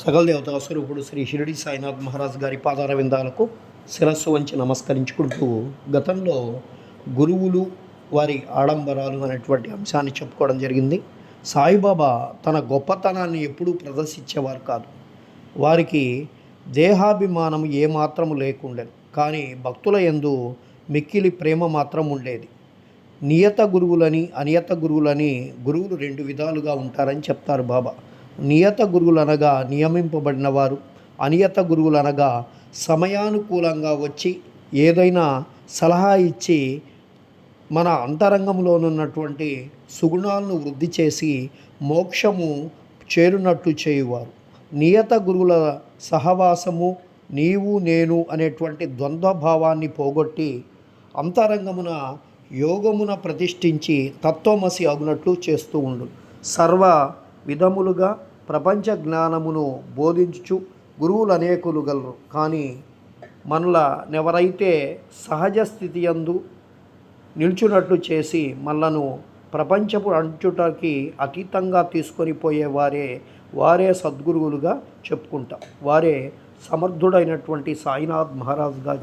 సకల దేవతా స్వరూపుడు శ్రీ షిరిడి సాయినాథ్ మహారాజ్ గారి పాదార విందాలకు శిరస్సు వంచి నమస్కరించుకుంటూ గతంలో గురువులు వారి ఆడంబరాలు అనేటువంటి అంశాన్ని చెప్పుకోవడం జరిగింది. సాయిబాబా తన గొప్పతనాన్ని ఎప్పుడూ ప్రదర్శించేవారు కాదు. వారికి దేహాభిమానం ఏమాత్రం లేకుండేది, కానీ భక్తుల యందు మిక్కిలి ప్రేమ మాత్రం ఉండేది. నియత గురువులని అనియత గురువులని గురువులు రెండు విధాలుగా ఉంటారని చెప్తారు బాబా. నియత గురువులు అనగా నియమింపబడిన వారు, అనియత గురువులు అనగా సమయానుకూలంగా వచ్చి ఏదైనా సలహా ఇచ్చి మన అంతరంగంలోనున్నటువంటి సుగుణాలను వృద్ధి చేసి మోక్షము చేరునట్టు చేయువారు. నియత గురువుల సహవాసము నీవు నేను అనేటువంటి ద్వంద్వభావాన్ని పోగొట్టి అంతరంగమున యోగమున ప్రతిష్ఠించి తత్వమసి అగునట్లు చేస్తూ ఉండు. సర్వ విధములుగా ప్రపంచ జ్ఞానమును బోధించు గురువులు అనేకులు గలరు, కానీ మనలనెవరైతే సహజ స్థితి యందు నిల్చున్నట్లు చేసి మనలను ప్రపంచపు అంచుటకి అతీతంగా తీసుకొని పోయే వారే సద్గురువులుగా చెప్పుకుంటాం. వారే సమర్థుడైనటువంటి సాయినాథ్ మహారాజ్ గారు